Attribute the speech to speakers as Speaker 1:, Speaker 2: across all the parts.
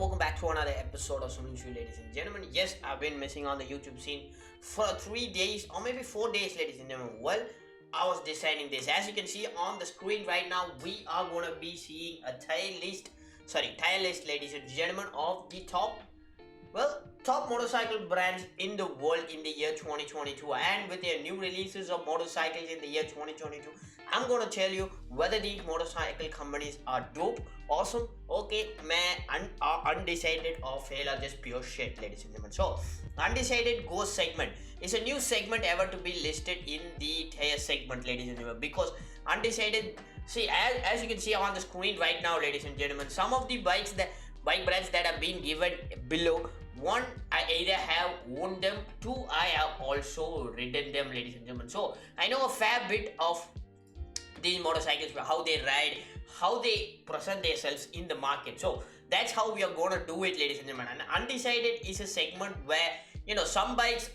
Speaker 1: welcome back to another episode of Suzuki, ladies and gentlemen. Yes, I've been missing on the YouTube scene for 3 days or maybe 4 days, ladies and gentlemen. Well, I was deciding this. As you can see on the screen right now, we are going to be seeing a tier list, ladies and gentlemen, of the top motorcycle brands in the world in the year 2022. And with their new releases of motorcycles in the year 2022, I'm gonna tell you whether these motorcycle companies are dope, awesome, okay, meh, are undecided, or fail, or just pure shit, ladies and gentlemen. So, undecided ghost segment is a new segment ever to be listed in the tier segment, ladies and gentlemen, because undecided. See, as you can see on the screen right now, ladies and gentlemen, some of the bike brands that have been given below. One, I either have owned them. Two, I have also ridden them, ladies and gentlemen. So I know a fair bit of these motorcycles, how they ride, how they present themselves in the market. So that's how we are gonna do it, ladies and gentlemen. And undecided is a segment where some bikes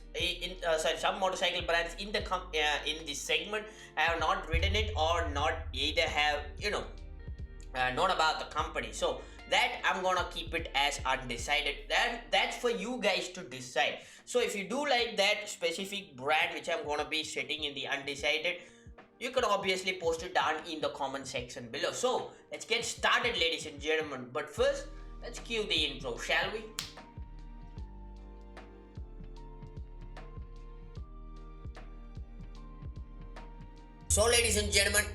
Speaker 1: some motorcycle brands in this segment have not ridden it or not either have known about the company. So that I'm gonna keep it as undecided. That's for you guys to decide. So if you do like that specific brand which I'm gonna be setting in the undecided, you can obviously post it down in the comment section below. So let's get started, ladies and gentlemen. But first, let's cue the intro, shall we? So ladies and gentlemen,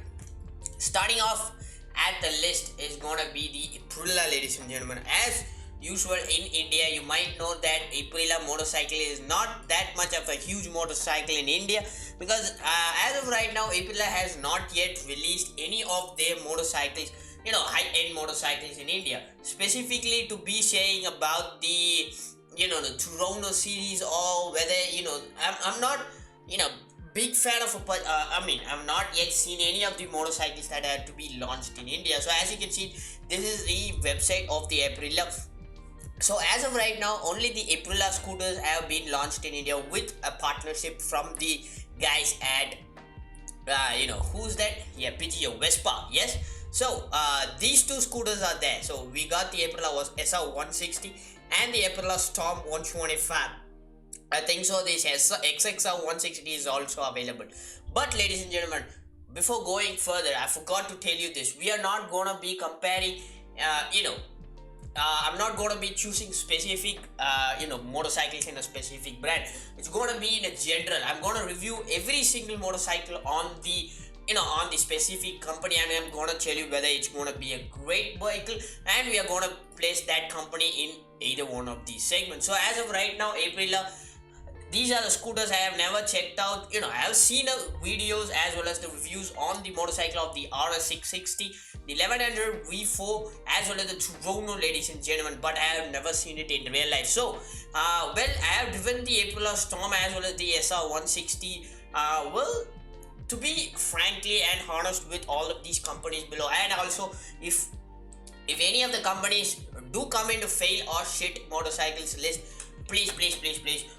Speaker 1: starting off at the list is gonna be the Aprilia, ladies and gentlemen. As usual in India, you might know that Aprilia motorcycle is not that much of a huge motorcycle in India, because as of right now, Aprilia has not yet released any of their motorcycles, high-end motorcycles in India. Specifically to be saying about the the Toronto series, or whether I'm not big fan of I've not yet seen any of the motorcycles that had to be launched in India. So as you can see, this is the website of the Aprilia. So as of right now, only the Aprilia scooters have been launched in India with a partnership from the guys at who's that? Yeah, PGO Vespa. Yes. So these two scooters are there. So we got the Aprilia SR 160 and the Aprilia Storm 125. I think so. This XXR 160 is also available. But ladies and gentlemen, before going further, I forgot to tell you this. We are not gonna be comparing. I'm not gonna be choosing specific motorcycles in a specific brand. It's gonna be in a general. I'm gonna review every single motorcycle on the on the specific company, and I'm gonna tell you whether it's gonna be a great vehicle, and we are gonna place that company in either one of these segments. So as of right now, Aprilia, these are the scooters I have never checked out. I have seen videos as well as the reviews on the motorcycle of the RS660, the 1100 V4, as well as the Toronto, ladies and gentlemen, but I have never seen it in real life. So, I have driven the Aprilia Storm as well as the SR 160. To be frankly and honest with all of these companies below, and also if any of the companies do come into fail or shit motorcycles list, please,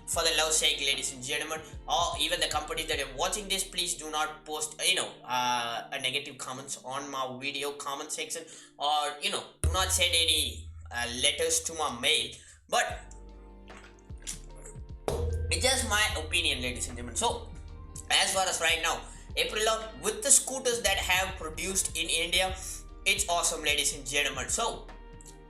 Speaker 1: for the love's sake, ladies and gentlemen, or even the companies that are watching this, please do not post a negative comments on my video comment section, or do not send any letters to my mail. But it's just my opinion, ladies and gentlemen. So as far as right now, Aprilia with the scooters that have produced in India, it's awesome, ladies and gentlemen. So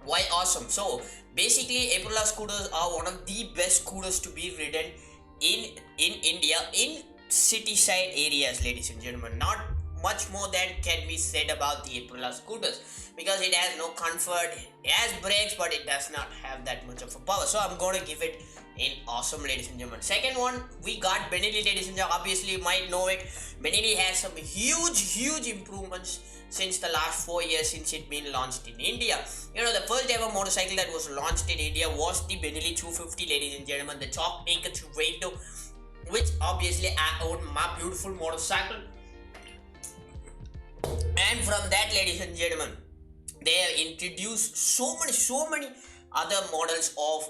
Speaker 1: why awesome? So basically, Aprilia scooters are one of the best scooters to be ridden in India in city side areas, ladies and gentlemen. Not much more than can be said about the Aprilia scooters, because it has no comfort. It has brakes, but it does not have that much of a power. So I'm gonna give it in awesome, ladies and gentlemen. Second one, we got Benelli, ladies and gentlemen. Obviously, you might know it. Benelli has some huge improvements since the last 4 years since it been launched in India. The first ever motorcycle that was launched in India was the Benelli 250, ladies and gentlemen, the top maker Toronto, which obviously I own my beautiful motorcycle. And from that, ladies and gentlemen, they have introduced so many other models of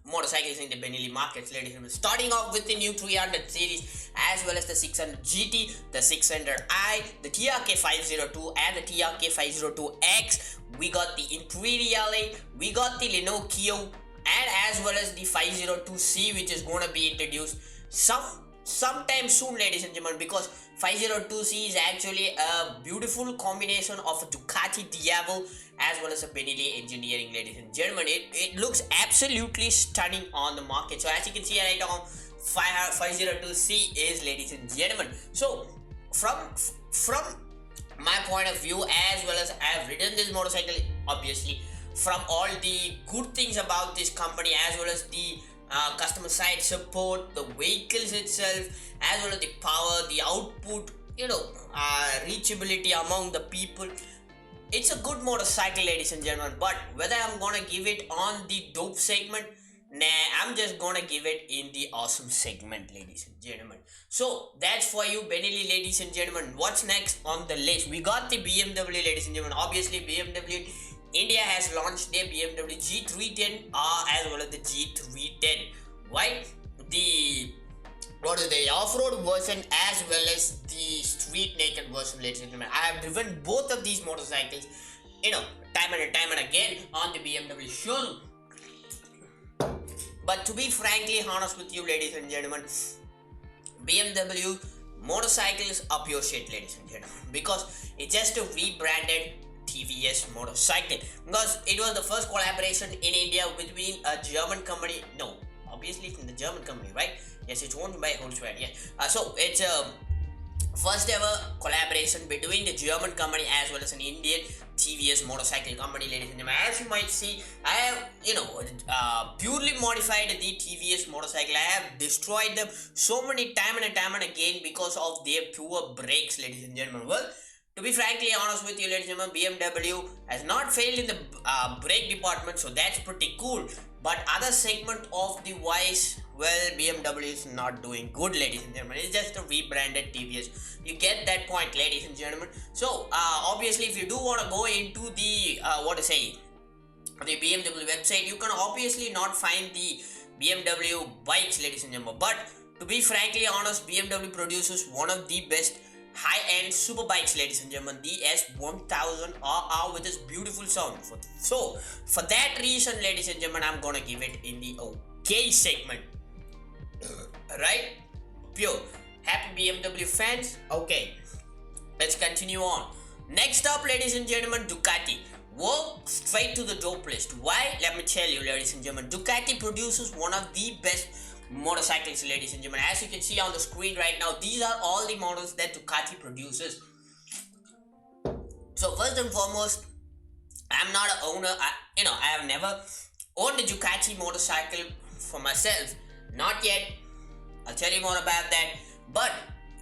Speaker 1: motorcycles in the Benelli markets, ladies and gentlemen. Starting off with the new 300 series as well as the 600 GT, the 600i, the TRK 502 and the TRK 502X. We got the Imperiale, we got the Linocchio, and as well as the 502C, which is going to be introduced sometime soon, ladies and gentlemen, because 502C is actually a beautiful combination of a Ducati Diavel as well as a Benelli engineering, ladies and gentlemen. It looks absolutely stunning on the market. So as you can see right now, 502C is, ladies and gentlemen. So from my point of view, as well as I have ridden this motorcycle, obviously from all the good things about this company, as well as the customer side support, the vehicles itself, as well as the power, the output, reachability among the people. It's a good motorcycle, ladies and gentlemen, but whether I'm gonna give it on the dope segment, nah, I'm just gonna give it in the awesome segment, ladies and gentlemen. So that's for you, Benelli, ladies and gentlemen. What's next on the list? We got the BMW, ladies and gentlemen. Obviously, BMW India has launched their BMW G310 as well as the G310. Right? The off-road version as well as the street naked version, ladies and gentlemen. I have driven both of these motorcycles, time and again on the BMW showroom. But to be frankly honest with you, ladies and gentlemen, BMW motorcycles are pure shit, ladies and gentlemen, because it's just a rebranded TVS motorcycle, because it was the first collaboration in India between a German company. No, obviously it's in the German company, right? Yes, it's owned by Husqvarna. Yeah. So it's a first ever collaboration between the German company as well as an Indian TVS motorcycle company, ladies and gentlemen. As you might see, I have purely modified the TVS motorcycle. I have destroyed them so many time and again because of their poor brakes, ladies and gentlemen. Well, to be frankly honest with you, ladies and gentlemen, BMW has not failed in the brake department, so that's pretty cool. But other segment of the wise, well, BMW is not doing good, ladies and gentlemen. It's just a rebranded TVS. You get that point, ladies and gentlemen. So obviously, if you do want to go into the the BMW website, you can obviously not find the BMW bikes, ladies and gentlemen. But to be frankly honest, BMW produces one of the best high-end super bikes, ladies and gentlemen, the S1000RR with this beautiful sound. So for that reason, ladies and gentlemen, I'm gonna give it in the okay segment. Right? Pure. Happy BMW fans? Okay. Let's continue on. Next up, ladies and gentlemen, Ducati. Walk straight to the dope list. Why? Let me tell you, ladies and gentlemen. Ducati produces one of the best motorcycles, ladies and gentlemen. As you can see on the screen right now, these are all the models that Ducati produces. So first and foremost, I'm not an owner. I have never owned a Ducati motorcycle for myself. Not yet. I'll tell you more about that. But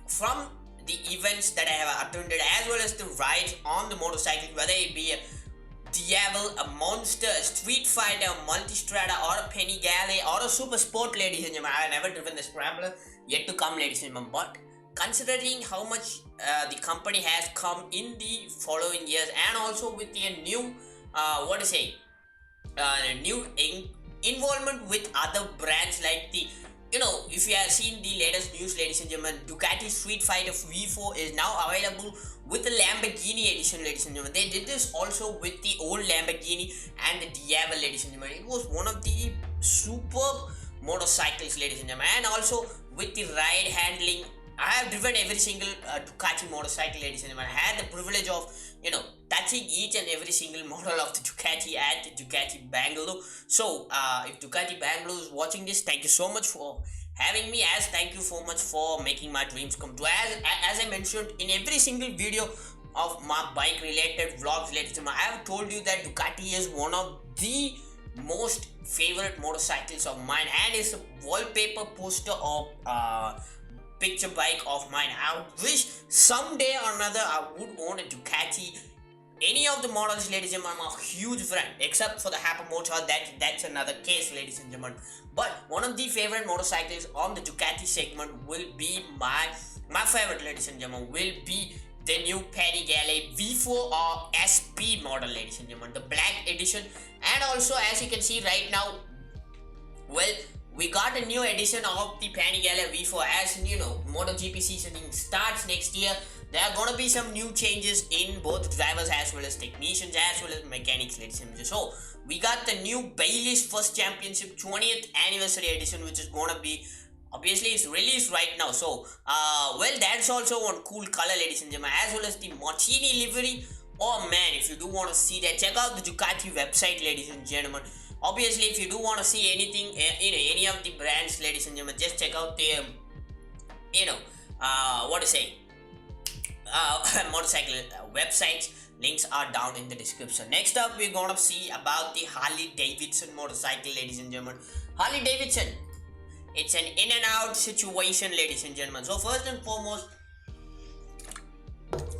Speaker 1: from the events that I have attended, as well as the rides on the motorcycle, whether it be a Diavel, a Monster, a Street Fighter, a Multistrada, or a Panigale, or a Super Sport, ladies and gentlemen. I have never driven the Scrambler, yet to come, ladies and gentlemen. But considering how much the company has come in the following years, and also with the new, new involvement with other brands like the, if you have seen the latest news, ladies and gentlemen, Ducati Street Fighter V4 is now available with the Lamborghini edition, ladies and gentlemen. They did this also with the old Lamborghini and the Diavel, ladies and gentlemen. It was one of the superb motorcycles, ladies and gentlemen. And also with the ride handling, I have driven every single Ducati motorcycle, ladies and gentlemen. I had the privilege of, touching each and every single model of the Ducati at the Ducati Bangalore. So, if Ducati Bangalore is watching this, thank you so much for having me, as thank you so much for making my dreams come true. As I mentioned in every single video of my bike related vlogs, ladies and gentlemen, I have told you that Ducati is one of the most favorite motorcycles of mine, and it's a wallpaper poster of picture bike of mine. I wish someday or another I would own a Ducati. Any of the models, ladies and gentlemen, I'm a huge fan, except for the Hypermotor. That's another case, ladies and gentlemen. But one of the favorite motorcycles on the Ducati segment will be my favorite, ladies and gentlemen, will be the new Panigale V4 or SP model, ladies and gentlemen, the black edition. And also, as you can see right now, well, we got a new edition of the Panigale V4. As you know, MotoGP season starts next year. There are gonna be some new changes in both drivers as well as technicians as well as mechanics, ladies and gentlemen. So we got the new Bailey's First Championship 20th Anniversary Edition, which is gonna be, obviously it's released right now. So well, that's also one cool color, ladies and gentlemen, as well as the Martini livery. Oh man, if you do want to see that, check out the Ducati website, ladies and gentlemen. Obviously, if you do want to see anything, any of the brands, ladies and gentlemen, just check out the, what to say, motorcycle websites. Links are down in the description. Next up, we're gonna see about the Harley Davidson motorcycle, ladies and gentlemen. Harley Davidson, it's an in and out situation, ladies and gentlemen. So first and foremost,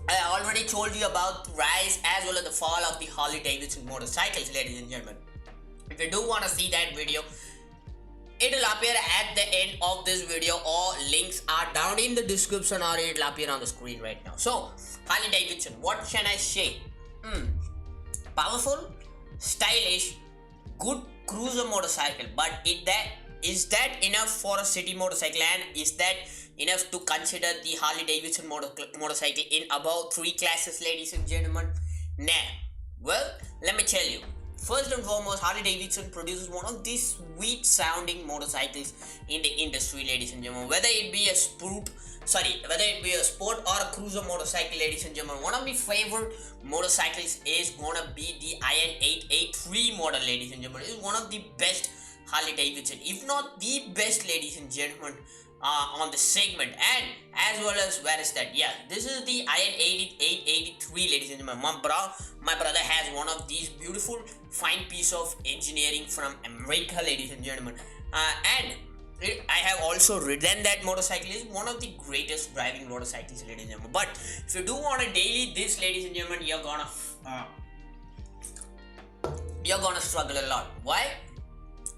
Speaker 1: I already told you about the rise as well as the fall of the Harley Davidson motorcycles, ladies and gentlemen. If you do want to see that video, it will appear at the end of this video, or links are down in the description, or it will appear on the screen right now. So Harley Davidson, what can I say? Powerful, stylish, good cruiser motorcycle. But is that enough for a city motorcycle, and is that enough to consider the Harley Davidson motorcycle in about 3 classes, ladies and gentlemen? Nah. Well, let me tell you. First and foremost, Harley Davidson produces one of these sweet sounding motorcycles in the industry, ladies and gentlemen. Whether it be a sport or a cruiser motorcycle, ladies and gentlemen, one of my favorite motorcycles is gonna be the Iron 883 model, ladies and gentlemen. It's one of the best Harley Davidson, if not the best, ladies and gentlemen, on the segment. And as well as, where is that? Yeah, this is the Iron 883, ladies and gentlemen. My brother has one of these beautiful fine piece of engineering from America, ladies and gentlemen. And I have also ridden that motorcycle. It's one of the greatest driving motorcycles, ladies and gentlemen. But if you do want a daily this, ladies and gentlemen, you're gonna struggle a lot. Why?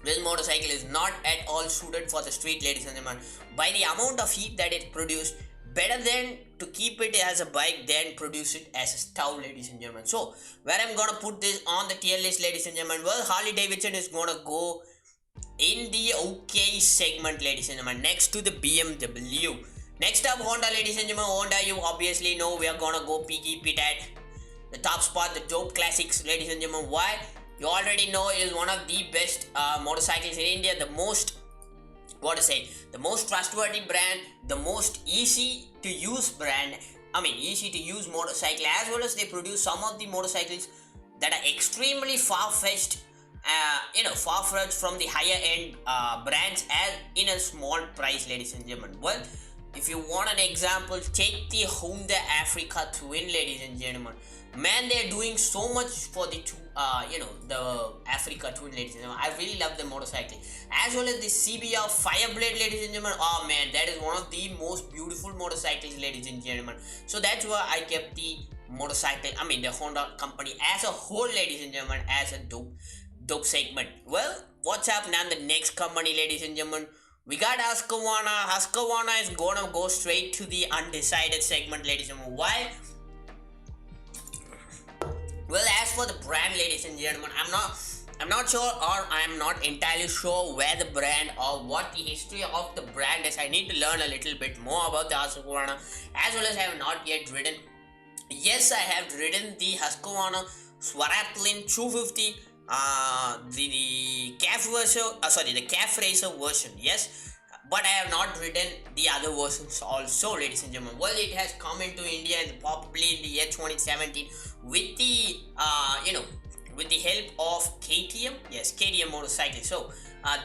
Speaker 1: This motorcycle is not at all suited for the street, ladies and gentlemen. By the amount of heat that it produced, better than to keep it as a bike than produce it as a stove, ladies and gentlemen. So where I'm gonna put this on the tier list, ladies and gentlemen, well, Harley Davidson is gonna go in the okay segment, ladies and gentlemen, next to the BMW. Next up, Honda, ladies and gentlemen. Honda, you obviously know we are gonna go keep it at the top spot, the dope classics, ladies and gentlemen. Why? You already know it is one of the best motorcycles in India, the most trustworthy brand, the most easy to use brand, easy to use motorcycle, as well as they produce some of the motorcycles that are extremely far-fetched, far-fetched from the higher end brands at in a small price, ladies and gentlemen. Well, if you want an example, take the Honda Africa Twin, ladies and gentlemen. Man, they're doing so much for the the Africa Twin, ladies and gentlemen. I really love the motorcycle. As well as the CBR Fireblade, ladies and gentlemen. Oh man, that is one of the most beautiful motorcycles, ladies and gentlemen. So that's why I kept the motorcycle, the Honda company as a whole, ladies and gentlemen, as a dope segment. Well, what's up now? The next company, ladies and gentlemen, we got Husqvarna. Husqvarna is gonna go straight to the undecided segment, ladies and gentlemen. Why? Well, as for the brand, ladies and gentlemen, I'm not sure, or I'm not entirely sure where the brand or what the history of the brand is. I need to learn a little bit more about the Husqvarna, as well as I have not yet ridden. Yes, I have ridden the Husqvarna Swarathlon 250, the calf racer version. Yes, but I have not ridden the other versions also, ladies and gentlemen. Well, it has come into India probably in the year 2017 with the with the help of KTM motorcycle. So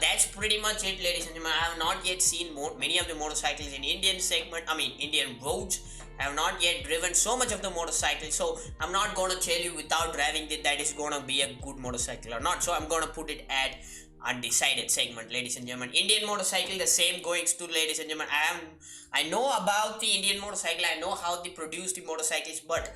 Speaker 1: that's pretty much it, ladies and gentlemen. I have not yet seen many of the motorcycles in Indian segment, Indian roads. I have not yet driven so much of the motorcycle, so I'm not gonna tell you without driving that is gonna be a good motorcycle or not. So I'm gonna put it at undecided segment, ladies and gentlemen. Indian motorcycle, the same goings to, ladies and gentlemen. I know about the Indian motorcycle. I know how they produce the motorcycles, but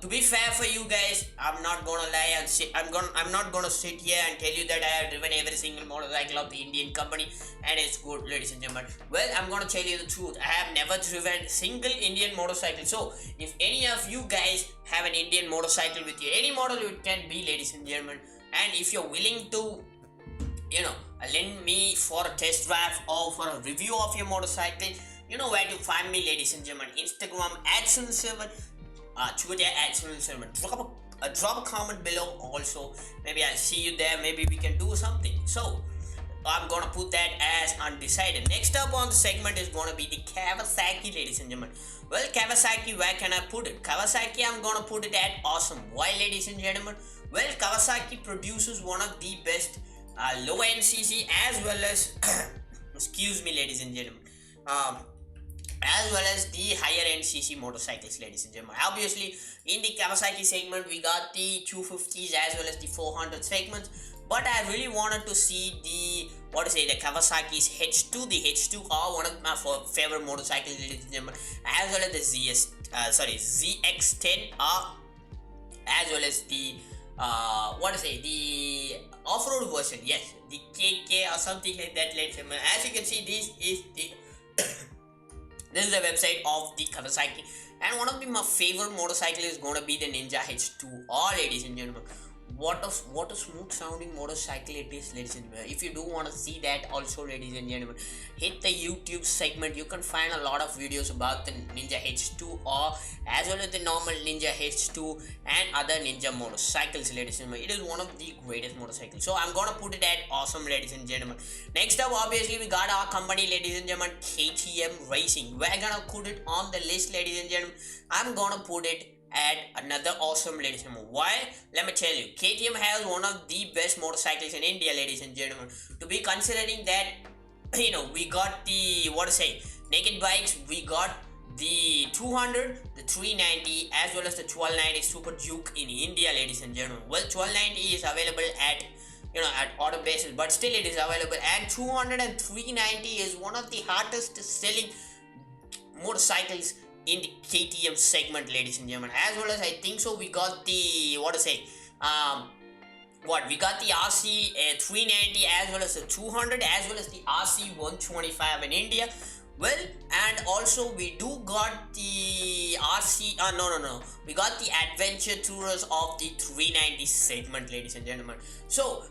Speaker 1: to be fair for you guys, I'm not gonna lie and say I'm not gonna sit here and tell you that I have driven every single motorcycle of the Indian company and it's good, ladies and gentlemen. Well, I'm gonna tell you the truth. I have never driven a single Indian motorcycle. So if any of you guys have an Indian motorcycle with you, any model it can be, ladies and gentlemen, And if you're willing to, lend me for a test drive or for a review of your motorcycle, you know where to find me, ladies and gentlemen. Instagram @Sunil7, Twitter @Sunil7. Drop a comment below also. Maybe I'll see you there. Maybe we can do something. So I'm gonna put that as undecided. Next up on the segment is gonna be the Kawasaki, ladies and gentlemen. Well, Kawasaki, where can I put it? Kawasaki, I'm gonna put it at awesome. Why, ladies and gentlemen? Well, Kawasaki produces one of the best low end CC as well as excuse me, ladies and gentlemen, as well as the higher end CC motorcycles, ladies and gentlemen. Obviously, in the Kawasaki segment, we got the 250s as well as the 400 segments. But I really wanted to see the Kawasaki's H2. The H2 are one of my favorite motorcycles, ladies and gentlemen, as well as the ZX10 are, as well as the the off-road version. Yes, the KK or something like that, ladies and gentlemen. As you can see, this is the this is the website of the Kawasaki, and one of my favorite motorcycle is gonna be the Ninja H2. All, ladies and gentlemen, what a smooth sounding motorcycle it is, ladies and gentlemen. If you do want to see that also, ladies and gentlemen, hit the YouTube segment. You can find a lot of videos about the Ninja H2 or as well as the normal Ninja H2 and other Ninja motorcycles, ladies and gentlemen. It is one of the greatest motorcycles, so I'm gonna put it at awesome, ladies and gentlemen. Next up, obviously, we got our company, ladies and gentlemen, KTM Racing. We're gonna put it on the list, ladies and gentlemen. I'm gonna put it at another awesome, ladies and gentlemen. Why? Let me tell you. KTM has one of the best motorcycles in India, ladies and gentlemen. To be considering that, we got the naked bikes. We got the 200, the 390, as well as the 1290 Super Duke in India, ladies and gentlemen. Well, 1290 is available at order basis, but still it is available. And 200 and 390 is one of the hardest selling motorcycles in the KTM segment, ladies and gentlemen. As well as I think so, we got the we got the RC 390 as well as the 200 as well as the RC 125 in India. Well, and also we do got the RC, we got the Adventure Tourers of the 390 segment, ladies and gentlemen. So,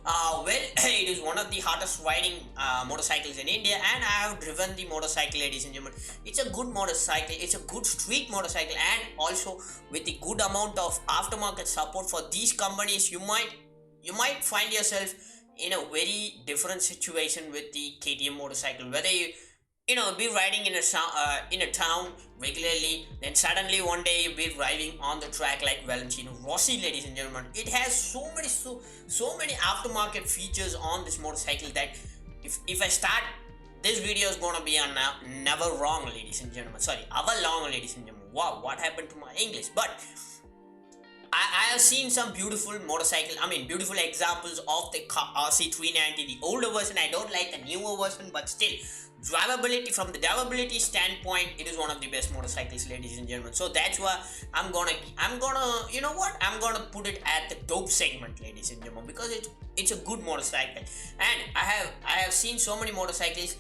Speaker 1: it is one of the hottest riding motorcycles in India, and I have driven the motorcycle, ladies and gentlemen. It's a good motorcycle, it's a good street motorcycle, and also with a good amount of aftermarket support for these companies, you might find yourself in a very different situation with the KTM motorcycle, whether you be riding in a town regularly, then suddenly one day you be driving on the track like Valentino Rossi, ladies and gentlemen. It has so many aftermarket features on this motorcycle that if I start, this video is gonna be on never wrong, ladies and gentlemen. Sorry, hour long, ladies and gentlemen. Wow, what happened to my English? But I have seen some beautiful beautiful examples of the RC390, the older version. I don't like the newer version, but still, from the drivability standpoint, it is one of the best motorcycles, ladies and gentlemen. So that's why I'm gonna put it at the dope segment, ladies and gentlemen, because it's a good motorcycle. And I have seen so many motorcycles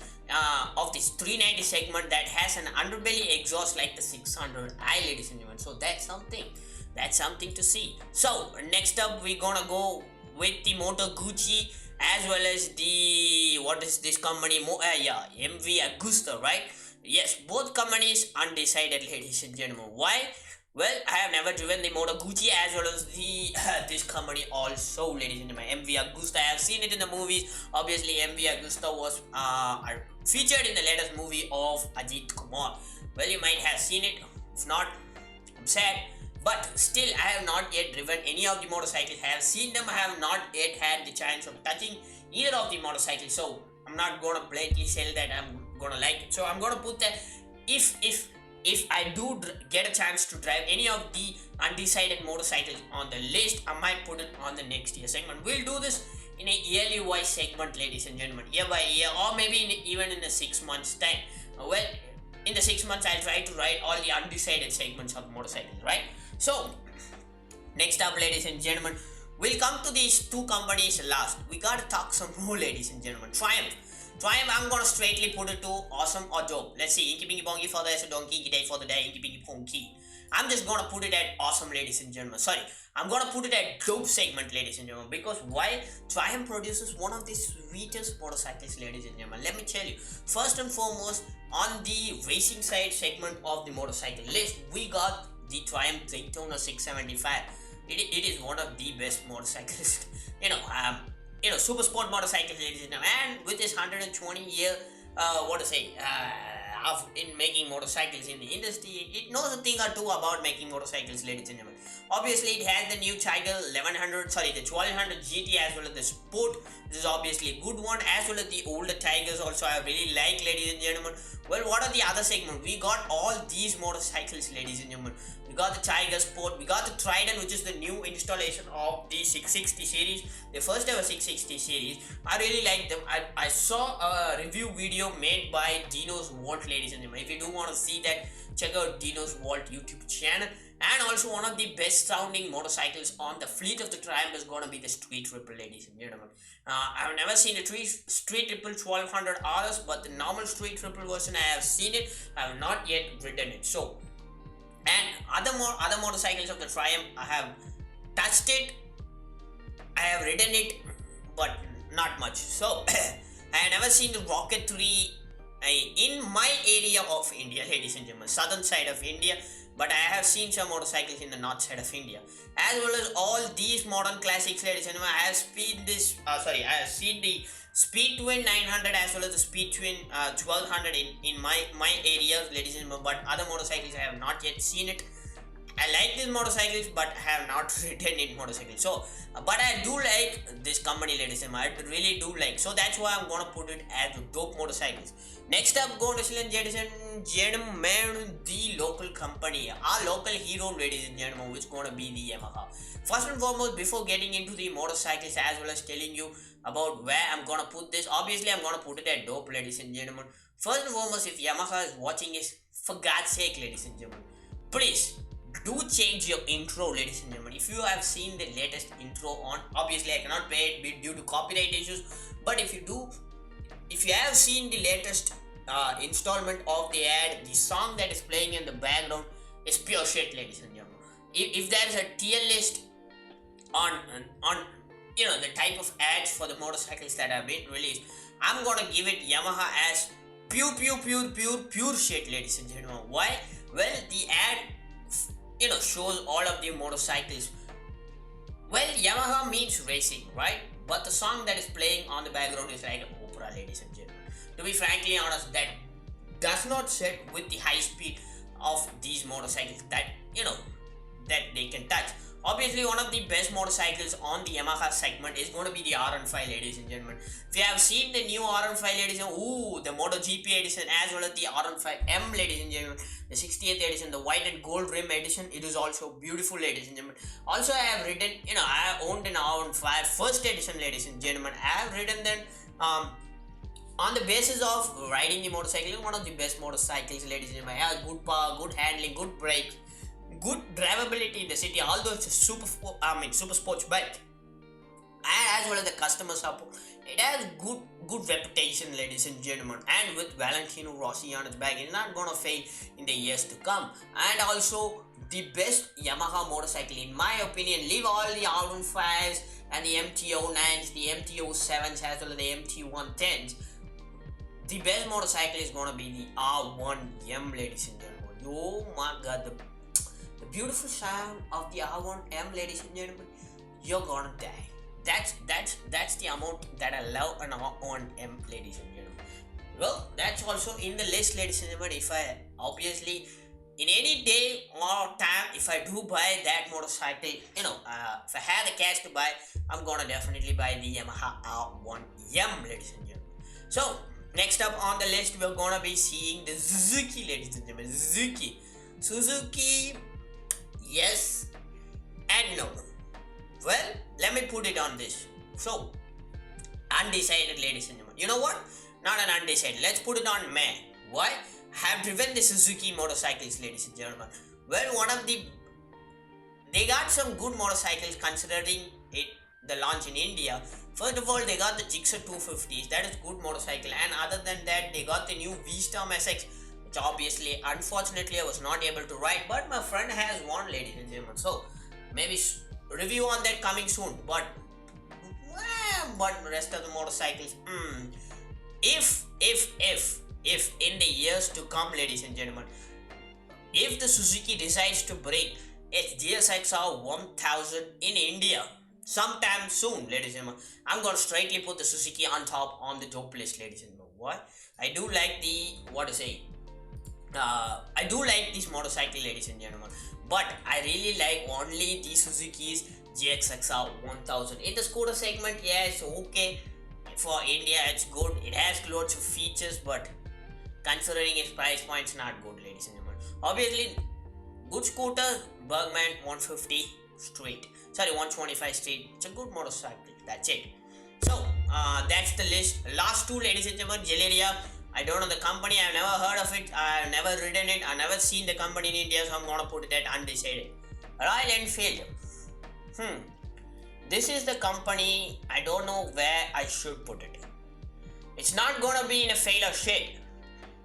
Speaker 1: of this 390 segment that has an underbelly exhaust like the 600i, ladies and gentlemen. So that's something to see. So next up, we're gonna go with the Moto Gucci as well as the company, MV Agusta, right? Yes, both companies undecided, ladies and gentlemen. Why? Well, I have never driven the Moto Gucci as well as the this company also, ladies and gentlemen. MV Agusta, I have seen it in the movies. Obviously, MV Agusta was featured in the latest movie of Ajit Kumar. Well, you might have seen it. If not, I'm sad. But still, I have not yet driven any of the motorcycles. I have seen them. I have not yet had the chance of touching either of the motorcycles. So I'm not gonna blatantly say that I'm gonna like it. So I'm gonna put that if I do get a chance to drive any of the undecided motorcycles on the list, I might put it on the next year segment. We'll do this in a yearly wise segment, ladies and gentlemen, year by year, or maybe even in a 6 months time. Well, in the 6 months, I'll try to ride all the undecided segments of motorcycles, right? So, next up, ladies and gentlemen, we'll come to these two companies last. We gotta talk some more, ladies and gentlemen. Triumph, I'm gonna straightly put it to awesome or dope. Let's see. Inky Pinky Ponky for the donkey, Inky Day for the day, Inky Pinky Ponky. I'm just gonna put it at awesome, ladies and gentlemen. Sorry, I'm gonna put it at dope segment, ladies and gentlemen, because why? Triumph produces one of the sweetest motorcycles, ladies and gentlemen. Let me tell you, first and foremost, on the racing side segment of the motorcycle list, we got the Triumph Daytona 675. It is one of the best motorcycles, super sport motorcycles, ladies and gentlemen, and with this 120-year, in making motorcycles in the industry, it knows a thing or two about making motorcycles, ladies and gentlemen. Obviously, it has the new Tiger 1200 GT as well as the Sport. This is obviously a good one, as well as the older Tigers also I really like, ladies and gentlemen. Well, what are the other segments? We got all these motorcycles, ladies and gentlemen. We got the Tiger Sport, we got the Trident, which is the new installation of the 660 series, the first ever 660 series. I really like them. I saw a review video made by Dino's Vault, ladies and gentlemen. If you do want to see that, check out Dino's Vault YouTube channel. And also one of the best sounding motorcycles on the fleet of the Triumph is going to be the Street Triple, ladies and gentlemen. I've never seen the Street Triple 1200 RS, but the normal Street Triple version I have seen it. I have not yet ridden it. So, and other motorcycles of the Triumph, I have touched it, I have ridden it, but not much. So I have never seen the Rocket 3 in my area of India, ladies and gentlemen, southern side of India. But I have seen some motorcycles in the north side of India, as well as all these modern classics, ladies and gentlemen. I have seen the Speed Twin 900 as well as the Speed Twin 1200 in my area, ladies and gentlemen. But other motorcycles I have not yet seen it. I like these motorcycles, but I have not ridden in motorcycles. So, but I do like this company, ladies and gentlemen. I really do like. So that's why I'm gonna put it as dope motorcycles. Next up, ladies and gentlemen, the local company, our local hero, ladies and gentlemen, which is gonna be the Yamaha. First and foremost, before getting into the motorcycles as well as telling you about where I'm gonna put this, obviously I'm gonna put it at dope, ladies and gentlemen. First and foremost, if Yamaha is watching this, for God's sake, ladies and gentlemen, please do change your intro, ladies and gentlemen. If you have seen the latest intro on, obviously I cannot play it due to copyright issues, but if you have seen the latest installment of the ad, the song that is playing in the background is pure shit, ladies and gentlemen. If there is a tier list on the type of ads for the motorcycles that have been released, I'm gonna give it Yamaha as pure shit, ladies and gentlemen. Why? Well, the ad shows all of the motorcycles. Well, Yamaha means racing, right? But the song that is playing on the background is like opera, ladies and gentlemen. To be frankly honest, that does not set with the high speed of these motorcycles that they can touch. Obviously, one of the best motorcycles on the Yamaha segment is going to be the RN5, ladies and gentlemen. If you have seen the new RN5, ladies and gentlemen, the MotoGP edition as well as the RN5M, ladies and gentlemen, the 60th edition, the white and gold rim edition, it is also beautiful, ladies and gentlemen. Also, I have ridden, I have owned an RN5 first edition, ladies and gentlemen. I have ridden them on the basis of riding the motorcycle, one of the best motorcycles, ladies and gentlemen. It has good power, good handling, good brakes, good drivability in the city, although it's a super sports bike, and as well as the customer support, it has good reputation, ladies and gentlemen. And with Valentino Rossi on its back, it's not gonna fail in the years to come. And also the best Yamaha motorcycle, in my opinion, leave all the R15s and the MT-09s, the MT-07s as well as the MT-110s. The best motorcycle is gonna be the R1M, ladies and gentlemen. Oh my god, the beautiful sound of the R1M, ladies and gentlemen, you're gonna die. That's the amount that I love an R1M, ladies and gentlemen. Well, that's also in the list, ladies and gentlemen. If I obviously in any day or time, if I do buy that motorcycle, if I have the cash to buy, I'm gonna definitely buy the Yamaha R1M, ladies and gentlemen. So next up on the list, we're gonna be seeing the Suzuki, ladies and gentlemen. Suzuki, yes and no. Well, let me put it on this. So, undecided, ladies and gentlemen. You know what? Not an undecided. Let's put it on May. Why? Have driven the Suzuki motorcycles, ladies and gentlemen. Well, they got some good motorcycles considering the launch in India. First of all, they got the Gixxer 250s. That is good motorcycle. And other than that, they got the new V-Storm SX, which obviously, unfortunately, I was not able to ride, but my friend has one, ladies and gentlemen. So maybe review on that coming soon. But rest of the motorcycles, if in the years to come, ladies and gentlemen, if the Suzuki decides to bring its GSXR 1000 in India sometime soon, ladies and gentlemen, I'm gonna straightly put the Suzuki on top on the top list, ladies and gentlemen. Why? I do like I do like this motorcycle, ladies and gentlemen, but I really like only the Suzuki's GXXR 1000. In the scooter segment, yeah, it's okay. For India, it's good. It has lots of features, but considering its price point, it's not good, ladies and gentlemen. Obviously, good scooter, Bergman 150 street. Sorry, 125 street. It's a good motorcycle. That's it. So, that's the list. Last two, ladies and gentlemen, Geleria. I don't know the company. I've never heard of it. I've never ridden it. I've never seen the company in India, so I'm gonna put that undecided. Royal Enfield. This is the company. I don't know where I should put it. It's not gonna be in a failure shade.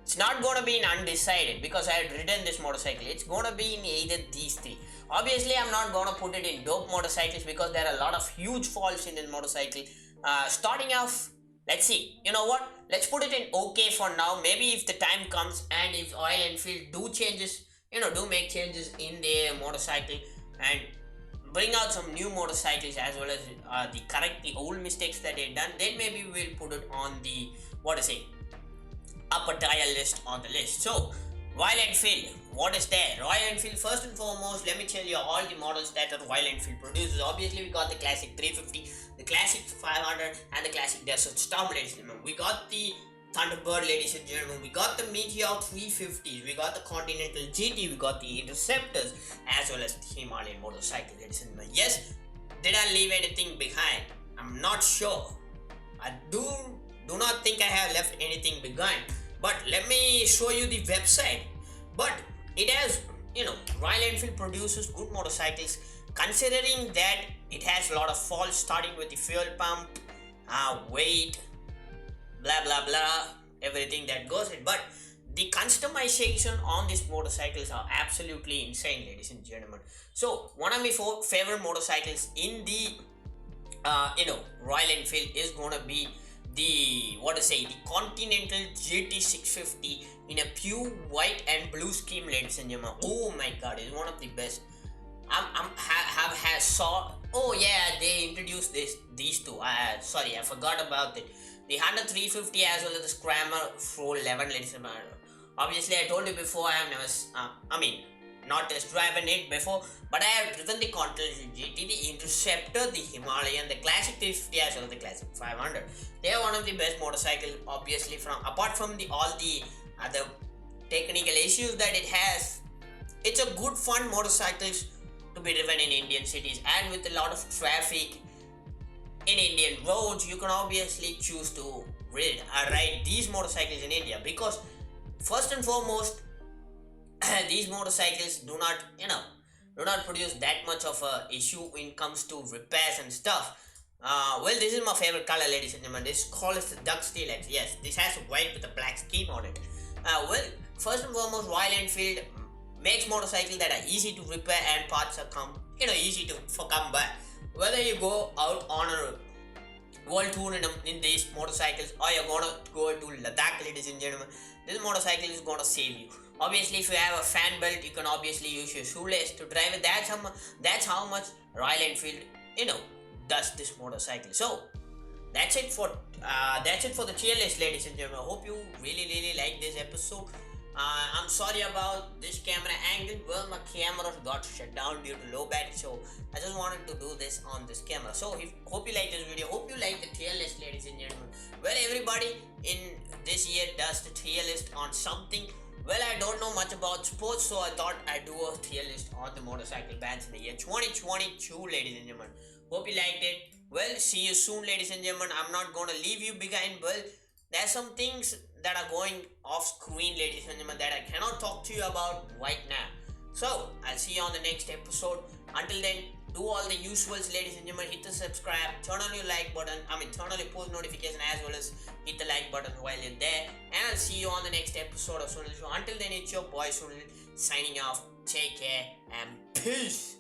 Speaker 1: It's not gonna be in undecided because I had ridden this motorcycle. It's gonna be in either these three. Obviously, I'm not gonna put it in dope motorcycles because there are a lot of huge faults in this motorcycle. Starting off, let's see. You know what? Let's put it in okay for now. Maybe if the time comes and if Royal Enfield do make changes in their motorcycle and bring out some new motorcycles as well as correct the old mistakes that they've done, then maybe we'll put it on the upper tier list on the list. So Royal Enfield, what is there? Royal Enfield, first and foremost, let me tell you all the models that Royal Enfield produces. Obviously, we got the Classic 350, the Classic 500, and the Classic Desert Storm, ladies and gentlemen. We got the Thunderbird, ladies and gentlemen. We got the Meteor 350s. We got the Continental GT. We got the Interceptors, as well as the Himalayan motorcycle, ladies and gentlemen. Yes, did I leave anything behind? I'm not sure. I do not think I have left anything behind. But let me show you the website. But it has, Royal Enfield produces good motorcycles, considering that it has a lot of faults, starting with the fuel pump, weight, blah blah blah, everything that goes in. But the customization on these motorcycles are absolutely insane, ladies and gentlemen. So one of my favorite motorcycles in the Royal Enfield is gonna be the Continental GT 650 in a pure white and blue scheme, ladies and gentlemen. Oh my god, it's one of the best. Oh yeah, they introduced these two. Sorry, I forgot about it. The Honda 350 as well as the Scrammer 411, ladies and gentlemen. Obviously, I told you before, I have never, not test driven it before, but I have driven the Continental GT, the Interceptor, the Himalayan, the Classic 350 as well as the Classic 500. They are one of the best motorcycles, obviously, apart from all the other technical issues that it has. It's a good fun motorcycles to be driven in Indian cities, and with a lot of traffic in Indian roads, you can obviously choose to ride these motorcycles in India, because first and foremost, these motorcycles do not produce that much of a issue when it comes to repairs and stuff. This is my favorite color, ladies and gentlemen. This color is the Duck Steel X. Yes, this has white with a black scheme on it. First and foremost, Royal Enfield makes motorcycles that are easy to repair and parts are easy to come by. Whether you go out on a world tour in these motorcycles, or you're gonna go to Ladakh, ladies and gentlemen, this motorcycle is gonna save you. Obviously, if you have a fan belt, you can obviously use your shoelace to drive it. That's how much Royal Enfield, does this motorcycle. So that's it for the tier list, ladies and gentlemen. I hope you really like this episode. I'm sorry about this camera angle. Well, my camera got shut down due to low battery, so I just wanted to do this on this camera. So hope you like this video. Hope you like the tier list, ladies and gentlemen. Well, everybody in this year does the tier list on something. Well, I don't know much about sports, so I thought I'd do a tier list on the motorcycle bands in the year 2022, ladies and gentlemen. Hope you liked it. Well, see you soon, ladies and gentlemen. I'm not gonna leave you behind. Well, there's some things that are going off screen, ladies and gentlemen, that I cannot talk to you about right now. So I'll see you on the next episode. Until then, do all the usuals, ladies and gentlemen. Hit the subscribe, turn on your like button, turn on your post notification, as well as hit the like button while you're there. And I'll see you on the next episode of Sunil Show. Until then, it's your boy Sunil signing off. Take care and peace.